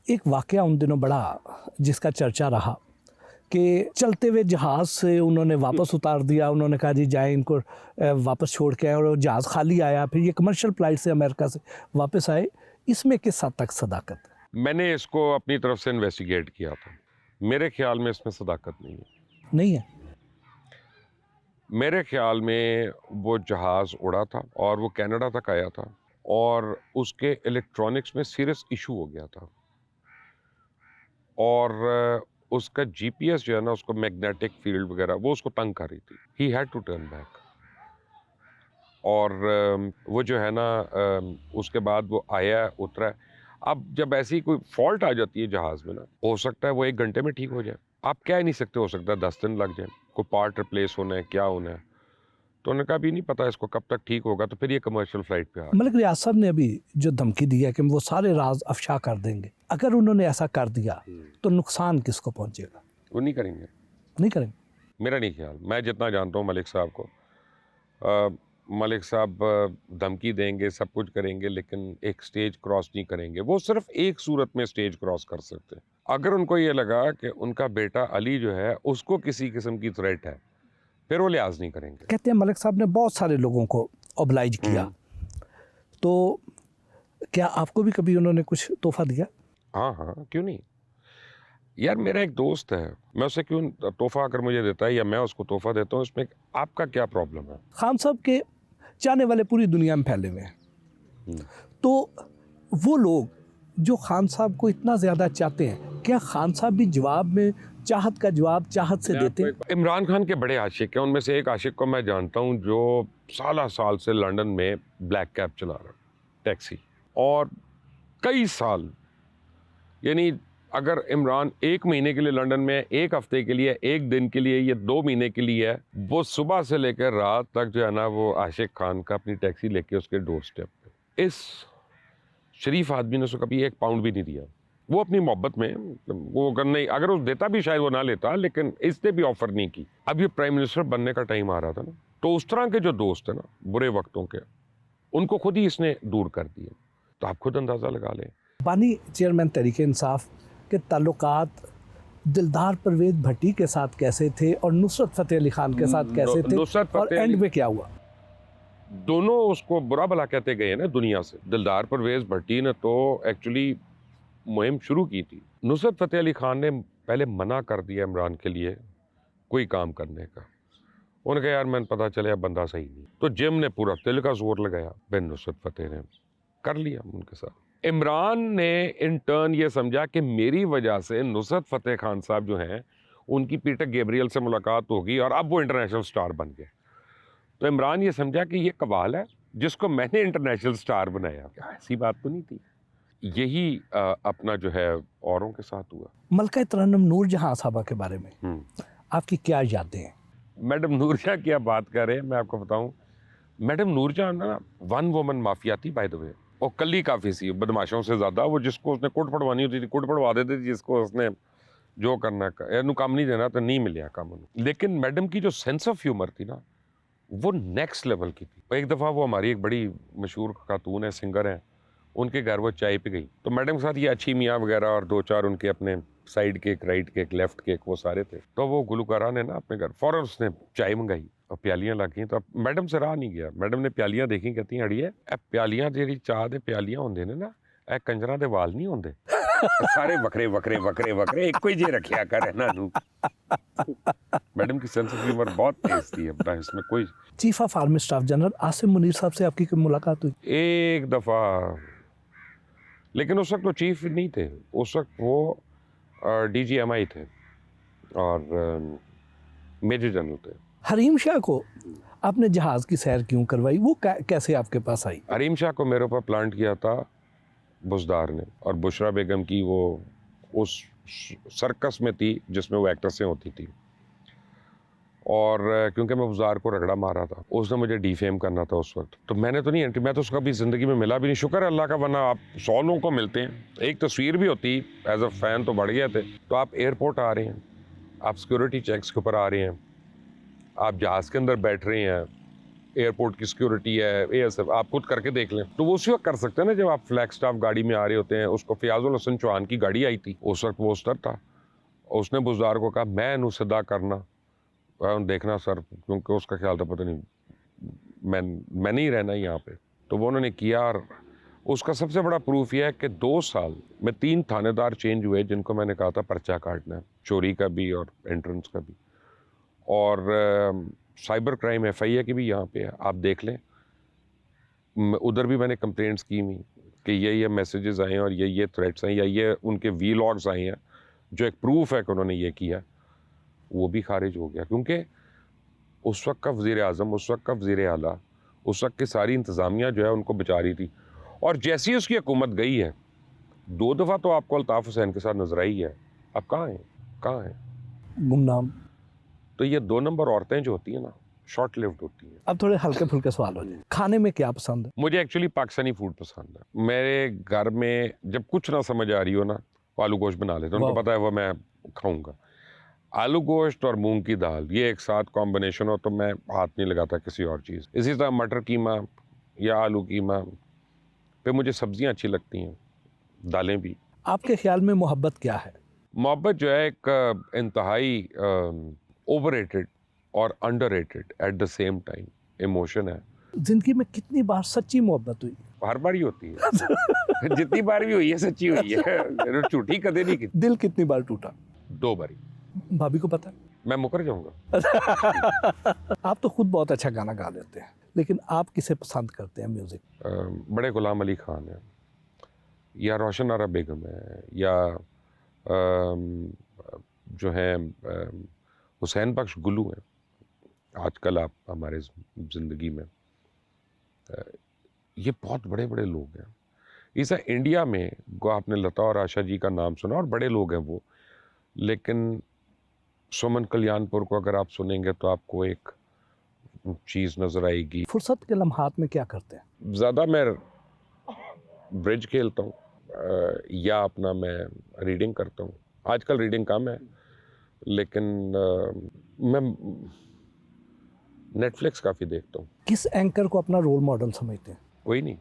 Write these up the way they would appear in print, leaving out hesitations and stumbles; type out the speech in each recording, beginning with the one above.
एक वाकया उन दिनों बड़ा जिसका चर्चा रहा कि चलते हुए जहाज़ से उन्होंने वापस उतार दिया, उन्होंने कहा जी जाए इनको वापस छोड़ के आए, और जहाज़ खाली आया, फिर ये कमर्शियल फ्लाइट से अमेरिका से वापस आए। इसमें किस हद तक सदाकत है? मैंने इसको अपनी तरफ से इन्वेस्टिगेट किया था। मेरे ख्याल में इसमें सदाकत नहीं है। नहीं है? मेरे ख्याल में वो जहाज़ उड़ा था और वो कनाडा तक आया था और उसके इलेक्ट्रॉनिक्स में सीरियस इशू हो गया था और उसका जीपीएस जो है ना, उसको मैग्नेटिक फील्ड वगैरह वो उसको तंग कर रही थी। He had to turn back और वो जो है ना उसके बाद वो आया, उतरा। अब जब ऐसी कोई फॉल्ट आ जाती है जहाज़ में ना, हो सकता है वो 1 घंटे में ठीक हो जाए। आप कह ही नहीं सकते, हो सकता है 10 दिन लग जाए, कोई पार्ट रिप्लेस होना है, क्या होना है। तो उन्होंने कहा भी नहीं पता इसको कब तक ठीक होगा, तो फिर ये कमर्शियल फ्लाइट पे आ गया। मलिक रियाज साहब ने अभी जो धमकी दी है कि वो सारे राज अफशा कर देंगे, अगर उन्होंने ऐसा कर दिया तो नुकसान किसको पहुंचेगा? वो नहीं करेंगे, नहीं करेंगे? मेरा नहीं ख्याल। मैं जितना जानता हूँ मलिक साहब को, मलिक साहब धमकी देंगे, सब कुछ करेंगे, लेकिन एक स्टेज क्रॉस नहीं करेंगे। वो सिर्फ एक सूरत में स्टेज क्रॉस कर सकते हैं, अगर उनको ये लगा कि उनका बेटा अली जो है उसको किसी किस्म की थ्रेट है, फिर वो लिहाज नहीं करेंगे। कहते हैं मलिक साहब ने बहुत सारे लोगों को ओबलाइज किया, तो क्या आपको भी कभी उन्होंने कुछ तोहफा दिया? हाँ हाँ, क्यों नहीं यार। मेरा एक दोस्त है, मैं उसे क्यों तोहफा अगर मुझे देता है या मैं उसको तोहफा देता हूँ, इसमें आपका क्या प्रॉब्लम है? खान साहब के चाहने वाले पूरी दुनिया में फैले हुए हैं, तो वो लोग जो खान साहब को इतना ज़्यादा चाहते हैं, क्या खान साहब भी जवाब में चाहत का जवाब चाहत से देते हैं? इमरान खान के बड़े आशिक हैं। उनमें से एक आशिक को मैं जानता हूँ जो साल से लंदन में ब्लैक कैब चला रहा, टैक्सी, और कई साल, यानी अगर इमरान 1 महीने के लिए लंदन में, 1 हफ्ते के लिए, 1 दिन के लिए, ये 2 महीने के लिए है, वो सुबह से लेकर रात तक जो है ना, वो आशिक खान का अपनी टैक्सी लेके उसके डोर स्टेप पे। इस शरीफ आदमी ने उसको कभी 1 पाउंड भी नहीं दिया। वो अपनी मोहब्बत में, वो अगर नहीं, अगर वो देता भी शायद वो ना लेता, लेकिन इसने भी ऑफर नहीं की। अब ये प्राइम मिनिस्टर बनने का टाइम आ रहा था ना, तो उस तरह के जो दोस्त है ना बुरे वक्तों के, उनको खुद ही इसने दूर कर दिए। तो आप खुद अंदाजा लगा लें। बानी चेयरमैन तहरीक इंसाफ के ताल्लुकात दिलदार परवेज भट्टी के साथ कैसे थे और नुसरत फतेह अली खान के साथ कैसे थे, और एंड में क्या हुआ? दोनों उसको बुरा भला कहते गए ना दुनिया से। दिलदार परवेज भट्टी ने तो एक्चुअली मुहिम शुरू की थी। नुसरत फतेह अली खान ने पहले मना कर दिया इमरान के लिए कोई काम करने का। उन्होंने कहा यार मैंने पता चले बंदा सही नहीं, तो जिम ने पूरा दिल का जोर लगाया, बिन नुसरत फतेह ने कर लिया उनके साथ। इमरान ने इन टर्न ये समझा कि मेरी वजह से नुसरत फतेह खान साहब जो हैं उनकी पीटर गैब्रियल से मुलाकात होगी और अब वो इंटरनेशनल स्टार बन गए। तो इमरान ये समझा कि ये कमाल है जिसको मैंने इंटरनेशनल स्टार बनाया। ऐसी बात तो नहीं थी। यही अपना जो है औरों के साथ हुआ। मलका तरन्नुम नूरजहां साहबा के बारे में आपकी क्या यादें हैं? मैडम नूरजहां की आप बात कर रहे हैं, मैं आपको बताऊं, मैडम नूरजहां ना 1 वुमन माफिया थी बाय द वे। और कल्ली काफी सी, बदमाशों से ज्यादा। वो जिसको उसने कुट पड़वानी होती थी कुट पड़वा देती थी, जिसको उसने जो करना काम नहीं देना तो नहीं मिले काम। लेकिन मैडम की जो सेंस ऑफ ह्यूमर थी ना, वो नेक्स्ट लेवल की थी। एक दफ़ा वो हमारी एक बड़ी मशहूर खातून है, सिंगर है, उनके घर वो चाय पे गई, तो मैडम के साथ ये अच्छी मियाँ वगैरह और 2-4 उनके अपने side cake, right cake, left cake, वो सारे थे। तो वो गुलकारा ने ना अपने घर फौरन उसने चाय मंगाई और प्यालियां ला गई। तो मैडम से रहा नहीं गया। मैडम ने प्यालियां देखी, कहती अड़िए प्यालियां जी चाह दे प्यालियां होंदे ने ना, ए कंजरा दे वाल नहीं होंदे, सारे वखरे वखरे वखरे वखरे एक ही जे रखिया कर ना नू। मैडम की सेंस ऑफ ह्यूमर बहुत तेज थी, इसमें कोई। Chief of army staff general Asim Munir साहब से आपकी कोई मुलाकात हुई? एक दफ़ा, लेकिन उस वक्त वो चीफ नहीं थे, उस वक्त वो DGMI थे और मेजर जनरल थे। हरीम शाह को आपने जहाज़ की सैर क्यों करवाई, वो कैसे आपके पास आई? हरीम शाह को मेरे ऊपर प्लांट किया था बुजदार ने, और बुशरा बेगम की वो उस सर्कस में थी जिसमें वो एक्ट्रेसें होती थी, और क्योंकि मैं बुजदार को रगड़ा मारा था, उसने मुझे डिफेम करना था उस वक्त। तो मैंने तो नहीं एंट्री, मैं तो उसका भी ज़िंदगी में मिला भी नहीं, शुक्र है अल्लाह का, वरना आप 100 लोगों को मिलते हैं, एक तस्वीर भी होती एज अ फ़ैन तो बढ़ गए थे। तो आप एयरपोर्ट आ रहे हैं, आप सिक्योरिटी चेक्स के ऊपर आ रहे हैं, आप जहाज़ के अंदर बैठ रहे हैं, एयरपोर्ट की सिक्योरिटी है, एएसएफ, आप खुद करके देख लें। तो वो उसी वक्त कर सकते हैं ना जब आप फ्लैग स्टाफ गाड़ी में आ रहे होते हैं। उसको फयाजुल हसन चौहान की गाड़ी आई थी, उस वक्त वो उस्तर था, उसने बुजदार को कहा मैं इन्हू सदा करना देखना सर, क्योंकि उसका ख्याल था पता नहीं मैं नहीं रहना यहाँ पे। तो वो उन्होंने किया, और उसका सबसे बड़ा प्रूफ यह है कि 2 साल में 3 थानेदार चेंज हुए जिनको मैंने कहा था पर्चा काटना है, चोरी का भी और एंट्रेंस का भी, और साइबर क्राइम FIA की भी यहाँ पे है, आप देख लें। उधर भी मैंने कंप्लेंट्स की हुई कि ये मैसेजेस आए हैं और ये थ्रेट्स हैं, या ये उनके वीलॉग्स आए हैं जो एक प्रूफ है कि उन्होंने ये किया, वो भी खारिज हो गया। क्योंकि उस वक्त का वज़ीर आज़म, उस वक्त का वज़ीर आला, उस वक्त की सारी इंतज़ामिया जो है उनको बचा रही थी। और जैसी ही उसकी हुकूमत गई है, 2 दफ़ा तो आपको अल्ताफ़ हुसैन के साथ नजर आई है, अब कहाँ हैं, कहाँ हैं? गुमनाम। तो ये 2 नंबर औरतें जो होती हैं ना, शॉर्ट लिव्ड होती हैं। अब थोड़े हल्के फुल्के सवाल हो जाए, खाने में क्या पसंद है? मुझे एक्चुअली पाकिस्तानी फूड पसंद है। मेरे घर में जब कुछ ना समझ आ रही हो ना, तो आलू गोश्त बना लेते हैं, उनको पता है वो मैं खाऊंगा। आलू गोश्त और मूंग की दाल, ये एक साथ कॉम्बिनेशन हो तो मैं हाथ नहीं लगाता किसी और चीज़। इसी तरह मटर कीमा या आलू कीमा, फिर मुझे सब्जियां अच्छी लगती हैं, दालें भी। आपके ख्याल में मोहब्बत क्या है? मोहब्बत जो है एक इंतहाई ओवररेटेड और underrated at the same time emotion है। जिंदगी में कितनी बार सच्ची मोहब्बत हुई? हर बार ही होती है। जितनी बार भी हुई है सच्ची हुई है, झूठी कदे नहीं की। दिल कितनी बार टूटा? 2 बारी। भाभी को पता है? मैं मुकर जाऊंगा। आप तो खुद बहुत अच्छा गाना गा लेते हैं, लेकिन आप किसे पसंद करते हैं म्यूजिक? बड़े गुलाम अली खान है, या रोशन आरा बेगम है, या जो है हुसैन बख्श गुलू हैं आजकल आप हमारे ज़िंदगी में। ये बहुत बड़े बड़े लोग हैं। इस इंडिया में आपने लता और आशा जी का नाम सुना, और बड़े लोग हैं वो, लेकिन सुमन कल्याणपुर को अगर आप सुनेंगे तो आपको एक चीज़ नज़र आएगी। फुर्सत के लम्हात में क्या करते हैं? ज़्यादा मैं ब्रिज खेलता हूँ, या अपना मैं रीडिंग करता हूँ। आजकल रीडिंग कम है, लेकिन मैं नेटफ्लिक्स काफ़ी देखता हूँ। किस एंकर को अपना रोल मॉडल समझते हैं? कोई नहीं,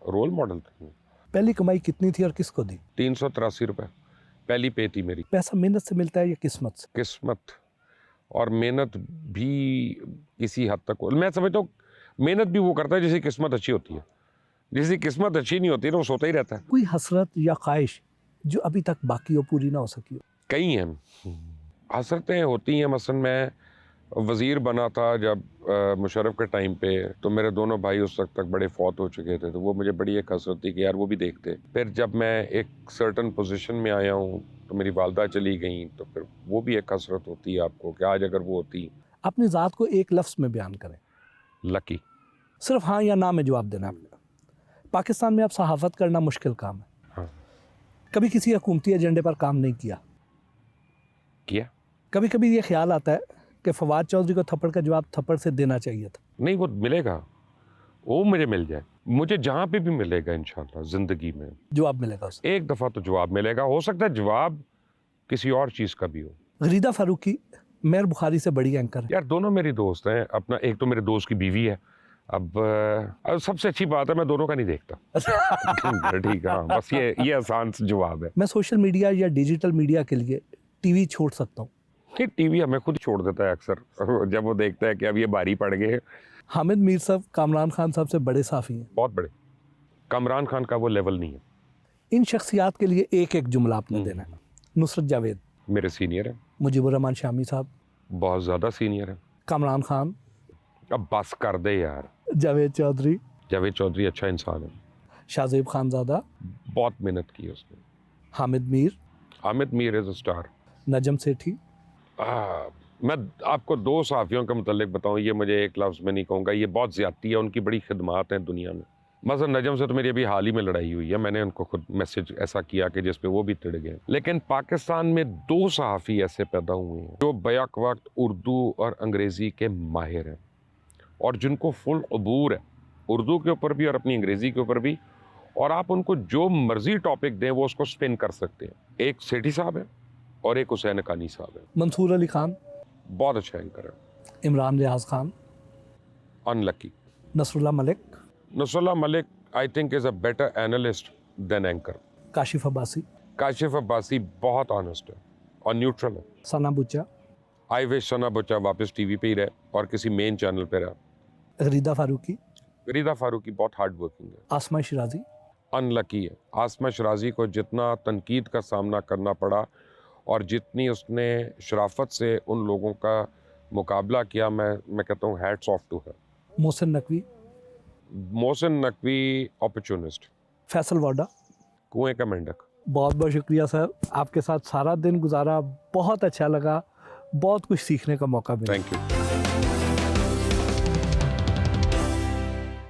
रोल मॉडल तो नहीं। पहली कमाई कितनी थी और किसको दी? 383 रुपये पहली पे थी मेरी। पैसा मेहनत से मिलता है या किस्मत से? किस्मत और मेहनत भी किसी हद तक। मैं समझता हूँ मेहनत भी वो करता है जिसकी किस्मत अच्छी होती है। जिसकी किस्मत अच्छी नहीं होती ना, वो सोता ही रहता है। कोई हसरत या ख्वाहिश जो अभी तक बाकी हो, पूरी ना हो सकी हो? कई हैं हसरतें होती हैं। मसलन मैं वज़ीर बना था जब मुशर्रफ के टाइम पे, तो मेरे दोनों भाई उस वक्त तक बड़े फौत हो चुके थे, तो वो मुझे बड़ी एक हसरत थी कि यार वो भी देखते। फिर जब मैं एक सर्टन पोजीशन में आया हूँ तो मेरी वालदा चली गई, तो फिर वो भी एक हसरत होती है आपको कि आज अगर वो होती। अपनी ज़ात को एक लफ्ज़ में बयान करें। लकी। सिर्फ हाँ या ना में जवाब देना है। पाकिस्तान में अब सहाफ़त करना मुश्किल काम है। हाँ। कभी किसी हुकूमती एजेंडे पर काम नहीं किया? कभी कभी ये ख्याल आता है कि फवाद चौधरी को थप्पड़ का जवाब थप्पड़ से देना चाहिए था। नहीं, वो मिलेगा, वो मुझे मिल जाए, मुझे जहाँ पे भी मिलेगा इंशाल्लाह ज़िंदगी में जवाब मिलेगा उसे। एक दफ़ा तो जवाब मिलेगा। हो सकता है जवाब किसी और चीज़ का भी हो। गरीदा फारूकी मेहर बुखारी से बड़ी एंकर है। यार दोनों मेरी दोस्त हैं। अपना एक तो मेरे दोस्त की बीवी है। अब सबसे अच्छी बात है मैं दोनों का नहीं देखता। ठीक है, हाँ, बस ये आसान जवाब है। मैं सोशल मीडिया या डिजिटल मीडिया के लिए टीवी छोड़ सकता हूँ? नहीं, टीवी हमें खुद छोड़ देता है अक्सर जब वो देखता है कि अब ये बारी पड़ गए। हामिद मीर साहब कामरान खान साहब से बड़े साफ़ी हैं। बहुत बड़े। कामरान खान का वो लेवल नहीं है। इन शख्सियात के लिए एक एक जुमला आपने देना है। नुसरत जावेद मेरे सीनियर है। मुजीबुर रहमान शामी साहब बहुत ज़्यादा सीनियर है। कामरान खान। अब बस कर दे यार। जावेद चौधरी। जावेद चौधरी अच्छा इंसान है। शाहजेब खानज़ादा बहुत मेहनत की है उसने। Hamid Mir. Hamid Mir is a star. Najam Sethi. मैं आपको 2 सहाफ़ियों के मुतालिक बताऊं, ये मुझे एक लफ्ज़ में नहीं कहूँगा, ये बहुत ज़्यादती है। उनकी बड़ी खिदमात हैं दुनिया में। मसलन नजम से तो मेरी अभी हाल ही में लड़ाई हुई है। मैंने उनको खुद मैसेज ऐसा किया कि जिस पे वो भी तिड़ गए। लेकिन पाकिस्तान में 2 सहाफ़ी ऐसे पैदा हुए हैं जो बैक वक्त उर्दू और अंग्रेज़ी के माहिर हैं और जिनको फुल अबूर है उर्दू के ऊपर भी और अपनी अंग्रेज़ी के ऊपर भी, और आप उनको जो मर्जी टॉपिक दें वो उसको स्पिन कर सकते हैं। एक सेठी साहब है और एक हुसैन हक्कानी साहब है। मंसूर अली खान बहुत अच्छा एंकर है। Imran Riaz Khan. Unlucky. Nasrullah Malik, Nasrullah Malik I think is a better analyst than anchor. Kashif Abbasi, Kashif Abbasi बहुत ऑनेस्ट है और न्यूट्रल है। सना बुच्चा, आई विश सना बच्चा वापस टीवी पे ही रहे और किसी मेन चैनल पे रहे। गरीदा फारूकी, गरीदा फारूकी बहुत हार्ड वर्किंग है। आसमा शिराजी, अनलकी है। आसमा शराजी को जितना तनकीद का सामना करना पड़ा और जितनी उसने शराफत से उन लोगों का मुकाबला किया, मैं कहता हूँ हैट्स ऑफ टू है। मोहसिन नकवी, मोहसिन नकवी अपॉर्चुनिस्ट, फैसल वाडा। कुएं का मेंढक। बहुत बहुत शुक्रिया सर, आपके साथ सारा दिन गुजारा, बहुत अच्छा लगा, बहुत कुछ सीखने का मौका मिला। Thank you.